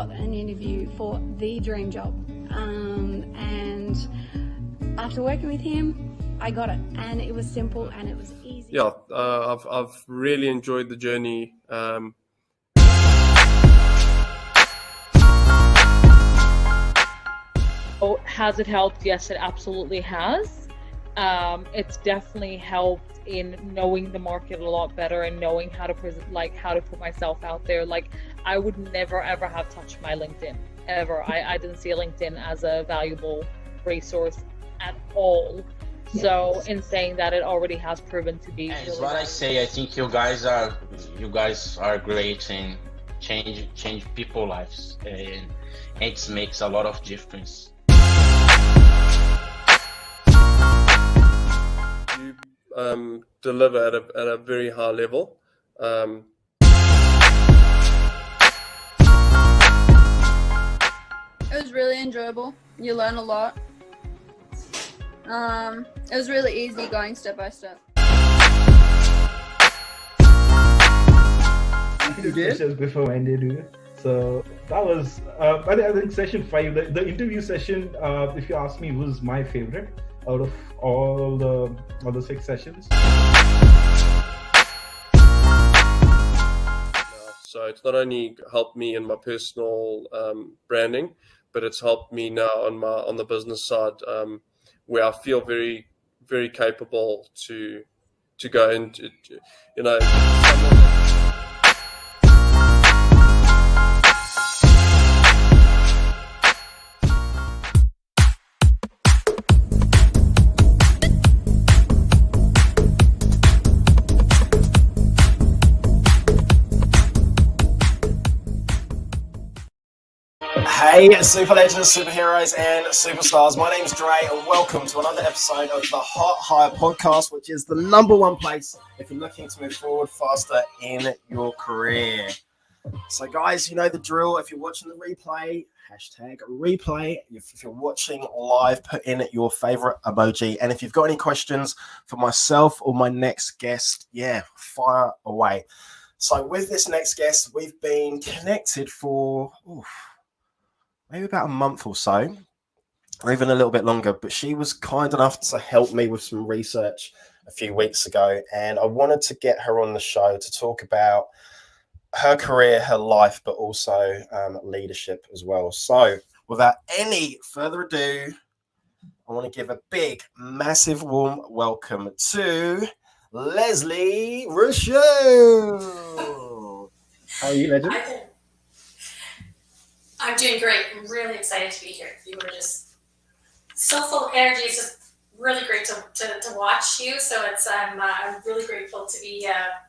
got an interview for the dream job. And after working with him, I got it, and it was simple and it was easy. Yeah, I've really enjoyed the journey. Oh, has it helped? Yes, it absolutely has. It's definitely helped in knowing the market a lot better and knowing how to put myself out there. Like, I would never ever have touched my LinkedIn ever. I didn't see LinkedIn as a valuable resource at all. So in saying that, it already has proven to be. It's what I say. I think you guys are great and change people's lives, and it makes a lot of difference. You deliver at a very high level. It was really enjoyable. You learn a lot. It was really easy going step by step. You did? Questions before Wendy do. So that was, I think session 5, the interview session, if you ask me, was my favorite out of all the 6 sessions. So it's not only helped me in my personal branding, but it's helped me now on the business side, where I feel very, very capable to go into, Hey, super legends, superheroes, and superstars. My name's Dre, and welcome to another episode of the Hot Hire podcast, which is the #1 place if you're looking to move forward faster in your career. So, guys, you know the drill. If you're watching the replay, #replay. If you're watching live, put in your favorite emoji. And if you've got any questions for myself or my next guest, fire away. So, with this next guest, we've been connected for maybe about a month or so, or even a little bit longer, but she was kind enough to help me with some research a few weeks ago, and I wanted to get her on the show to talk about her career, her life, but also leadership as well. So without any further ado, I want to give a big, massive, warm welcome to Leslie Rochelle. How are you, legend? I'm doing great. I'm really excited to be here. You were just so full of energy. It's just really great to watch you. So I'm really grateful to be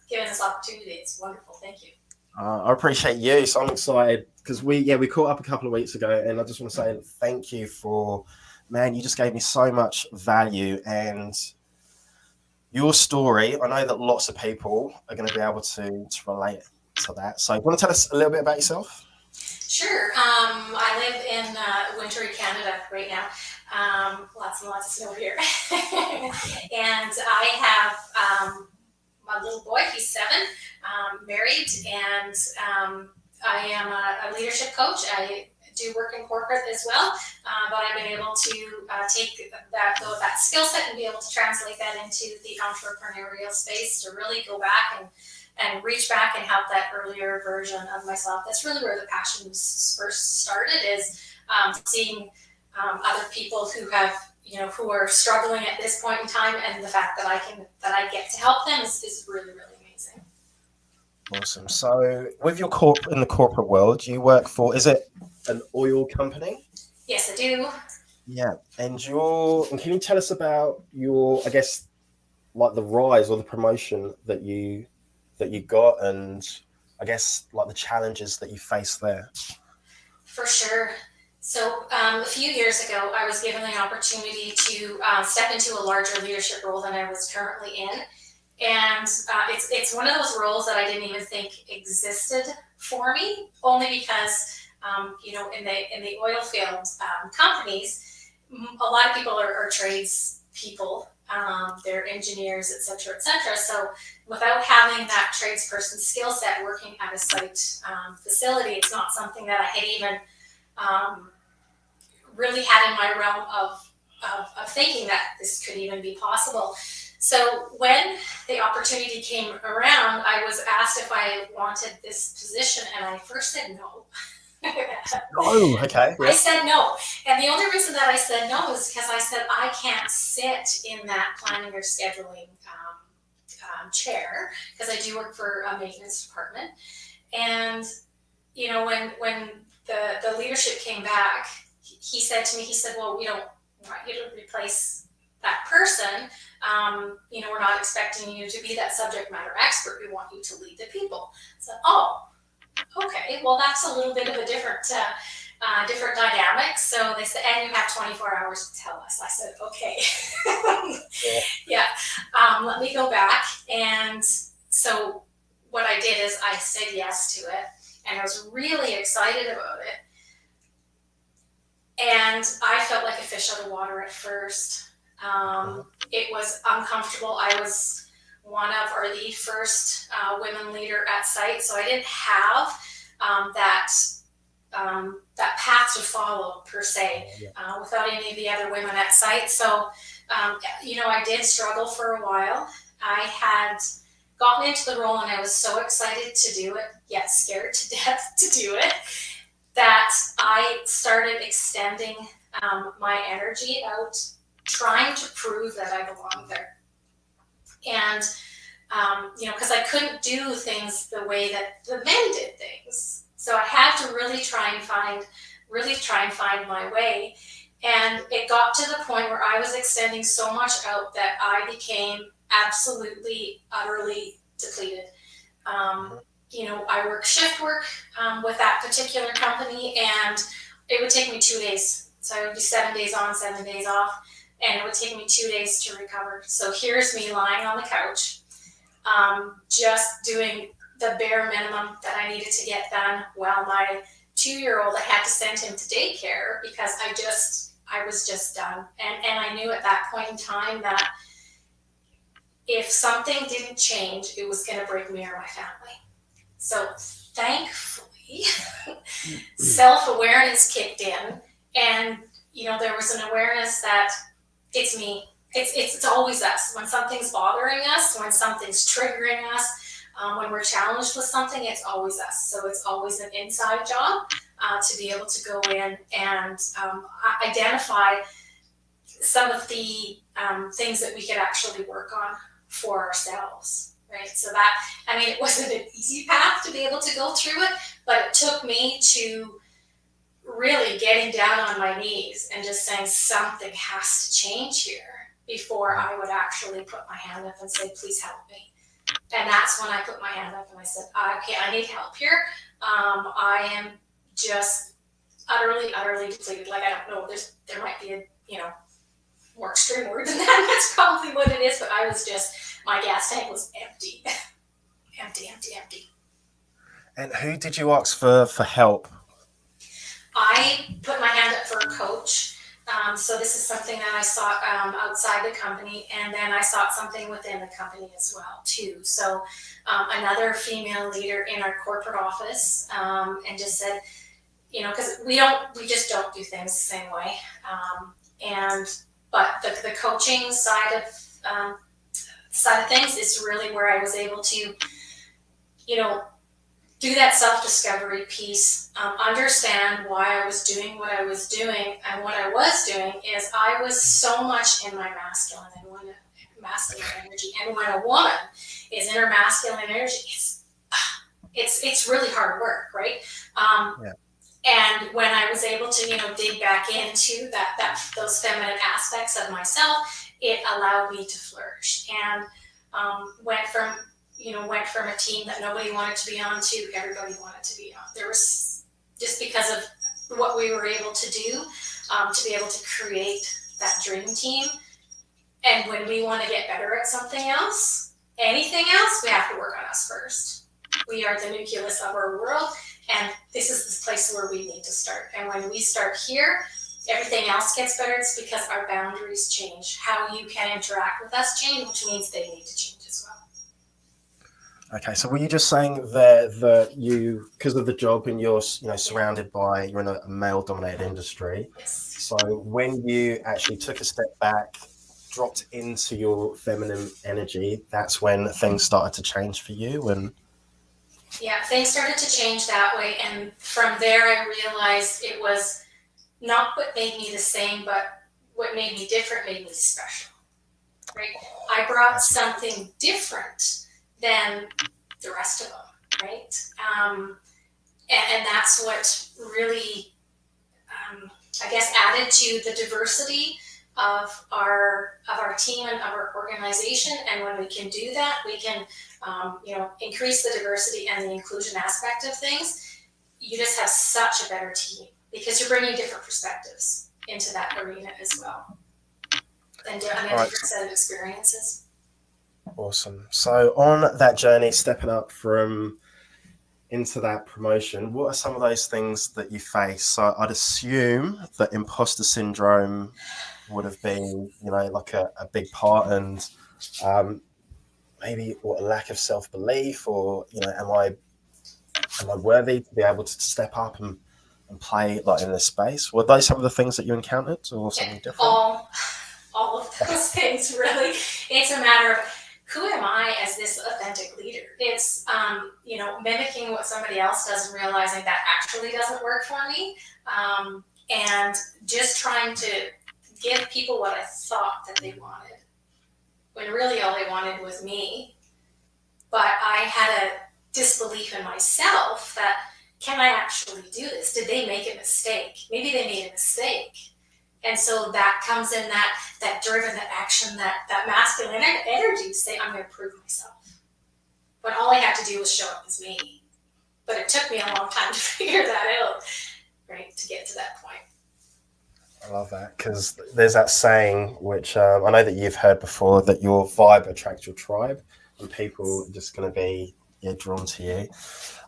given this opportunity. It's wonderful. Thank you. I appreciate you. So I'm excited because we caught up a couple of weeks ago, and I just want to say thank you for, man, you just gave me so much value, and your story, I know that lots of people are going to be able to relate to that. So you want to tell us a little bit about yourself? Sure. I live in wintry Canada right now. Lots and lots of snow here. And I have my little boy, he's 7, married, and I am a leadership coach. I do work in corporate as well, but I've been able to take that skill set and be able to translate that into the entrepreneurial space to really go back and reach back and help that earlier version of myself. That's really where the passion first started, is seeing other people who have, who are struggling at this point in time, and the fact that I get to help them is really, really amazing. Awesome. So with your in the corporate world, you work for, is it an oil company? Yes, I do. Yeah. And can you tell us about your, I guess, like the rise or the promotion that you got, and I guess like the challenges that you faced there? For sure. So a few years ago, I was given the opportunity to step into a larger leadership role than I was currently in. And it's one of those roles that I didn't even think existed for me, only because, in the oil field companies, a lot of people are trades people. they're engineers, et cetera, et cetera. So without having that tradesperson skill set working at a site facility, it's not something that I had even really had in my realm of thinking that this could even be possible. So when the opportunity came around, I was asked if I wanted this position, and I first said no. Oh, okay. I said no. And the only reason that I said no is because I said I can't sit in that planning or scheduling chair, because I do work for a maintenance department. And, you know, when the leadership came back, he said to me, he said, well, we don't want you to replace that person. You know, we're not expecting you to be that subject matter expert. We want you to lead the people. So, oh, okay, well, that's a little bit of a different dynamic. So they said, and you have 24 hours to tell us. I said, okay. Yeah. Let me go back. And so what I did is I said yes to it, and I was really excited about it. And I felt like a fish out of water at first. It was uncomfortable. I was one of, or the first women leader at site, so I didn't have that path to follow per se, without any of the other women at site. So, you know, I did struggle for a while. I had gotten into the role and I was so excited to do it, yet scared to death to do it, that I started extending my energy out, trying to prove that I belonged there. And, you know, because I couldn't do things the way that the men did things. So I had to really try and find my way. And it got to the point where I was extending so much out that I became absolutely, utterly depleted. You know, I work shift work with that particular company, and it would take me 2 days. So I would do 7 days on, 7 days off, and it would take me 2 days to recover. So here's me lying on the couch, just doing the bare minimum that I needed to get done, while my 2-year-old, I had to send him to daycare because I was just done. And I knew at that point in time that if something didn't change, it was going to break me or my family. So thankfully, self-awareness kicked in, and, you know, there was an awareness that it's me. It's always us. When something's bothering us, when something's triggering us, when we're challenged with something, it's always us. So it's always an inside job to be able to go in and identify some of the things that we could actually work on for ourselves, right? So that, I mean, it wasn't an easy path to be able to go through it, but it took me to really getting down on my knees and just saying something has to change here before I would actually put my hand up and say, please help me. And that's when I put my hand up and I said, okay, I need help here. I am just utterly depleted. Like, I don't know, there might be a, you know, more extreme word than that. That's probably what it is, but I was just, my gas tank was empty. empty. And who did you ask for help? I put my hand up for a coach. So this is something that I sought outside the company, and then I sought something within the company as well too. So another female leader in our corporate office, and just said, you know, because we just don't do things the same way. But the coaching side of things is really where I was able to, you know, do that self-discovery piece, understand why I was doing what I was doing. And what I was doing is I was so much in my masculine energy. And when a woman is in her masculine energy, it's really hard work, right? And when I was able to, you know, dig back into those feminine aspects of myself, it allowed me to flourish. And went from a team that nobody wanted to be on to everybody wanted to be on. There was, just because of what we were able to do, to be able to create that dream team. And when we want to get better at something else, anything else, we have to work on us first. We are the nucleus of our world, and this is the place where we need to start. And when we start here, everything else gets better, it's because our boundaries change. How you can interact with us change, which means they need to change as well. Okay, so were you just saying there that you, because of the job and you're, surrounded by, you're in a male-dominated industry. Yes. So when you actually took a step back, dropped into your feminine energy, that's when things started to change for you? And yeah, things started to change that way. And from there, I realized it was not what made me the same, but what made me different made me special, right? I brought something different than the rest of them, right? And that's what really, I guess, added to the diversity of our team and of our organization. And when we can do that, we can, increase the diversity and the inclusion aspect of things. You just have such a better team because you're bringing different perspectives into that arena as well, and a different set of experiences. Awesome. So on that journey, stepping up from into that promotion, what are some of those things that you face? So I'd assume that imposter syndrome would have been, like a big part, and maybe a lack of self-belief, or am I worthy to be able to step up and play like in this space? Were those some of the things that you encountered, or something different? All of those things, really. It's a matter of, who am I as this authentic leader? It's, mimicking what somebody else does and realizing that actually doesn't work for me. And just trying to give people what I thought that they wanted, when really all they wanted was me. But I had a disbelief in myself that, can I actually do this? Did they make a mistake? Maybe they made a mistake. And so that comes in that driven, that action, that masculine energy to say, I'm going to prove myself. But all I had to do was show up as me. But it took me a long time to figure that out, right, to get to that point. I love that, because there's that saying, which I know that you've heard before, that your vibe attracts your tribe, and people are just going to be drawn to you.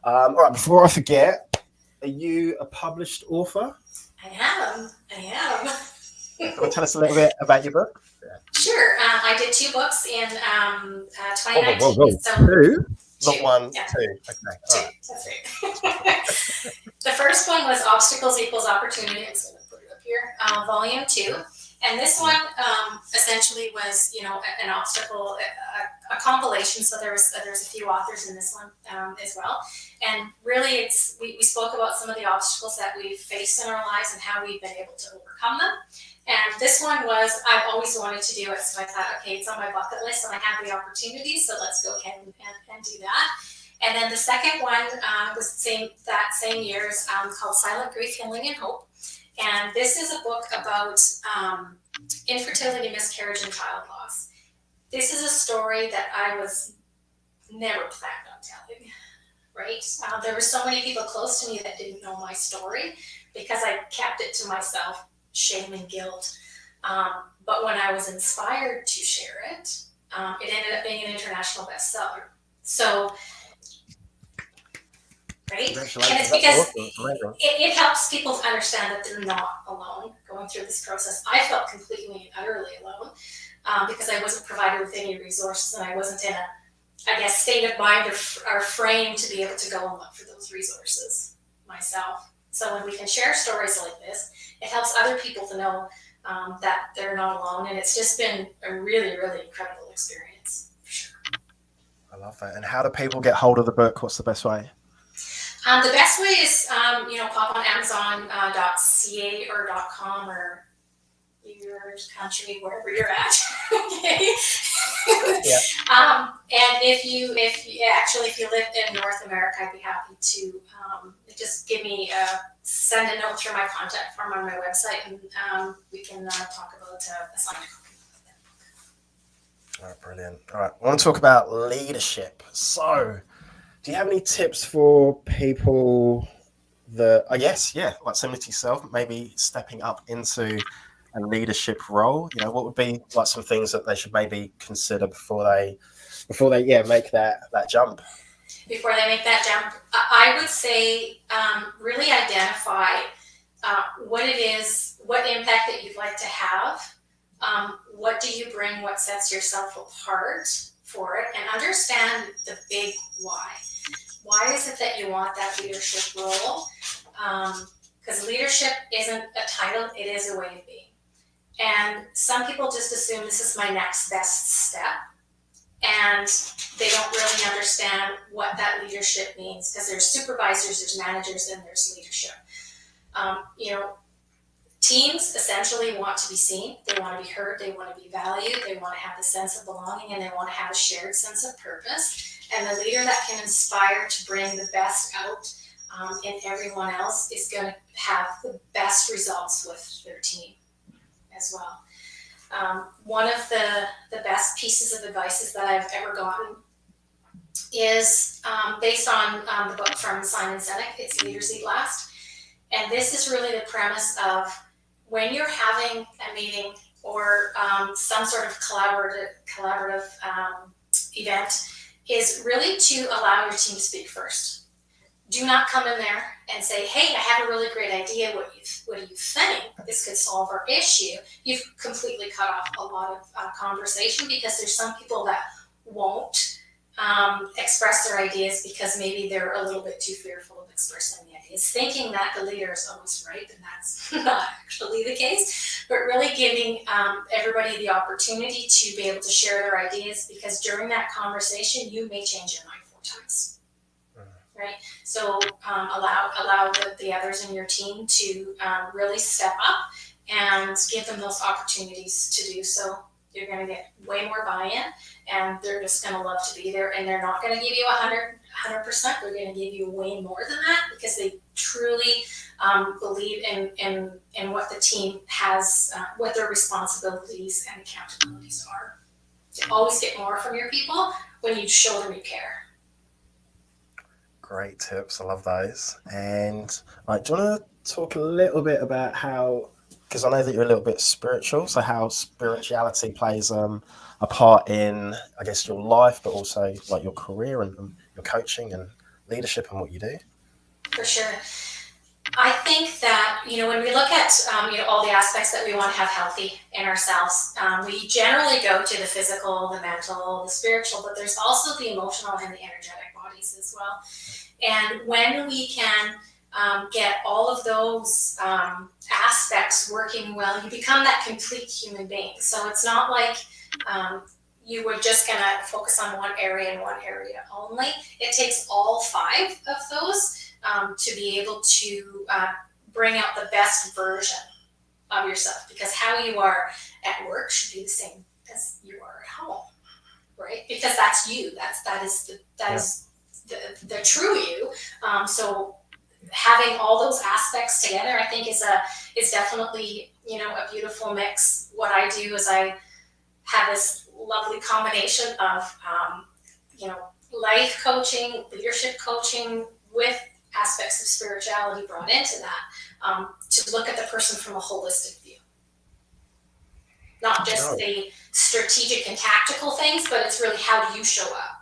All right, before I forget, are you a published author? I am. Can you tell us a little bit about your book? Sure. I did 2 books in 2019. Whoa. So, 2? Not 2. 1, Yeah. 2. Okay. 2. All right. That's right. The first one was Obstacles Equals Opportunity. I'm just going to put it up here. Volume 2. And this one essentially was, an obstacle, a compilation. So there's a few authors in this one as well. And really, we spoke about some of the obstacles that we've faced in our lives and how we've been able to overcome them. And this one was, I've always wanted to do it. So I thought, okay, it's on my bucket list and I have the opportunity. So let's go ahead and do that. And then the second one was that same year, called Silent Grief, Healing, and Hope. And this is a book about infertility, miscarriage, and child loss. This is a story that I was never planned on telling, right? There were so many people close to me that didn't know my story because I kept it to myself, shame and guilt. But when I was inspired to share it, it ended up being an international bestseller. So, right? And it's because it helps people to understand that they're not alone going through this process. I felt completely and utterly alone because I wasn't provided with any resources and I wasn't in a, state of mind or frame to be able to go and look for those resources myself. So when we can share stories like this, it helps other people to know that they're not alone. And it's just been a really, really incredible experience, for sure. I love that. And how do people get hold of the book? What's the best way? The best way is, pop on Amazon.ca or .com or your country, wherever you're at. Okay. Yeah. And if you live in North America, I'd be happy to just send a note through my contact form on my website, and we can talk about a signed copy of that book. All right, brilliant. All right, I want to talk about leadership. So, do you have any tips for people that, like similar to yourself, maybe stepping up into a leadership role? What would be like some things that they should maybe consider before they make that jump? Before they make that jump, I would say really identify what it is, what impact that you'd like to have, what do you bring, what sets yourself apart for it, and understand the big why. Why is it that you want that leadership role? Because leadership isn't a title, it is a way of being. And some people just assume this is my next best step, and they don't really understand what that leadership means, because there's supervisors, there's managers, and there's leadership. Teams essentially want to be seen, they want to be heard, they want to be valued, they want to have the sense of belonging, and they want to have a shared sense of purpose. And the leader that can inspire to bring the best out in everyone else is going to have the best results with their team as well. One of the best pieces of advice that I've ever gotten is based on the book from Simon Sinek, it's Leaders Eat Last. And this is really the premise of when you're having a meeting or some sort of collaborative event, is really to allow your team to speak first. Do not come in there and say, hey, I have a really great idea. What do you think? This could solve our issue. You've completely cut off a lot of conversation, because there's some people that won't express their ideas because maybe they're a little bit too fearful of expressing the ideas, thinking that the leader is always right, and that's not actually the case, but really giving everybody the opportunity to be able to share their ideas, because during that conversation, you may change your mind 4 times. Right? So allow the others in your team to really step up and give them those opportunities to do so. You're going to get way more buy-in, and they're just going to love to be there, and they're not going to give you 100%. They're going to give you way more than that, because they truly believe in what the team has, what their responsibilities and accountabilities are. You always get more from your people when you show them you care. Great tips. I love those. And do you want to talk a little bit about how, because I know that you're a little bit spiritual, so how spirituality plays a part in, I guess, your life, but also like your career and your coaching and leadership and what you do? For sure. I think that, when we look at, all the aspects that we want to have healthy in ourselves, we generally go to the physical, the mental, the spiritual, but there's also the emotional and the energetic bodies as well. And when we can get all of those aspects working well, you become that complete human being. So it's not like you were just going to focus on one area and one area only. It takes all 5 of those to be able to bring out the best version of yourself, because how you are at work should be the same as you are at home, right? Because that's you. That is the true you. So having all those aspects together, I think, is definitely a beautiful mix. What I do is I have this lovely combination of life coaching, leadership coaching, with aspects of spirituality brought into that, to look at the person from a holistic view. Not just the strategic and tactical things, but it's really, how do you show up?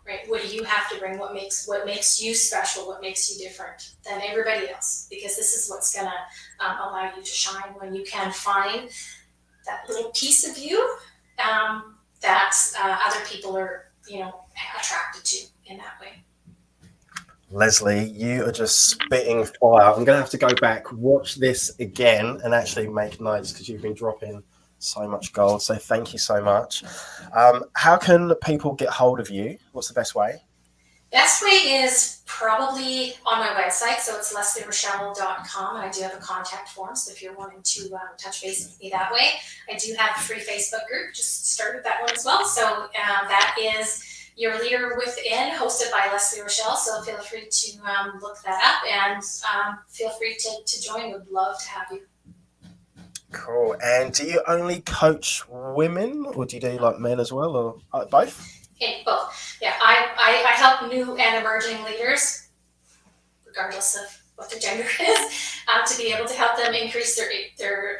Right? What do you have to bring? What makes you special? What makes you different than everybody else? Because this is what's going to allow you to shine, when you can find that little piece of you that other people are, attracted to in that way. Leslie, you are just spitting fire. I'm going to have to go back, watch this again, and actually make notes, because you've been dropping so much gold. So thank you so much. How can people get hold of you? What's the best way? Best way is probably on my website. So it's leslierochelle.com, and I do have a contact form. So if you're wanting to touch base with me that way, I do have a free Facebook group. Just started that one as well. So that is Your Leader Within, hosted by Leslie Rochelle. So feel free to look that up, and feel free to join. Would love to have you. Cool. And do you only coach women, or do you do like men as well, or both? Both. Yeah, I help new and emerging leaders, regardless of what their gender is, to be able to help them increase their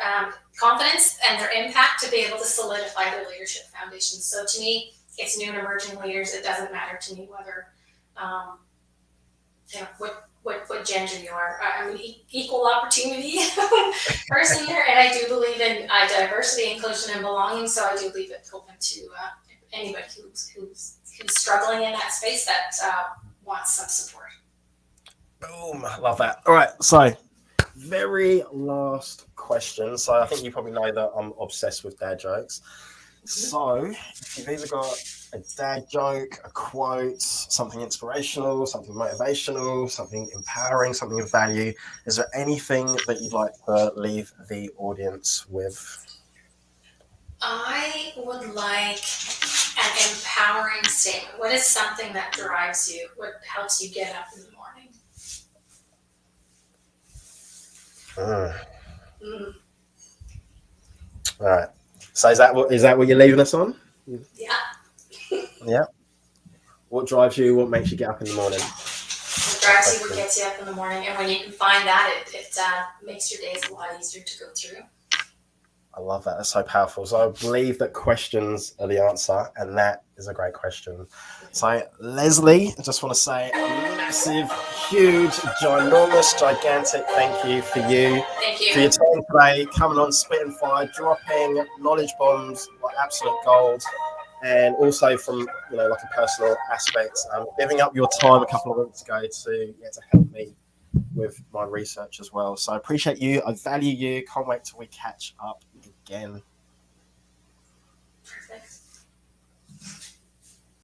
confidence and their impact, to be able to solidify their leadership foundation. So to me, it's new and emerging leaders. It doesn't matter to me whether what gender you are. I'm an equal opportunity person here, and I do believe in diversity, inclusion, and belonging. So I do leave it open to anybody who's struggling in that space that wants some support. Boom, I love that. All right, so very last question. So I think you probably know that I'm obsessed with dad jokes. So if you've either got a dad joke, a quote, something inspirational, something motivational, something empowering, something of value, is there anything that you'd like to leave the audience with? I would like an empowering statement. What is something that drives you? What helps you get up in the morning? All right. So is that what you're leaving us on? Yeah. Yeah. What drives you? What makes you get up in the morning? What drives you? What gets you up in the morning? And when you can find that, it makes your days a lot easier to go through. I love that. That's so powerful. So I believe that questions are the answer, and that is a great question. So Leslie, I just want to say a massive, huge, ginormous, gigantic thank you for you. Thank you. For your time today, coming on, spitting fire, dropping knowledge bombs like absolute gold, and also from like a personal aspect, giving up your time a couple of weeks ago to help me with my research as well. So I appreciate you. I value you. Can't wait till we catch up again.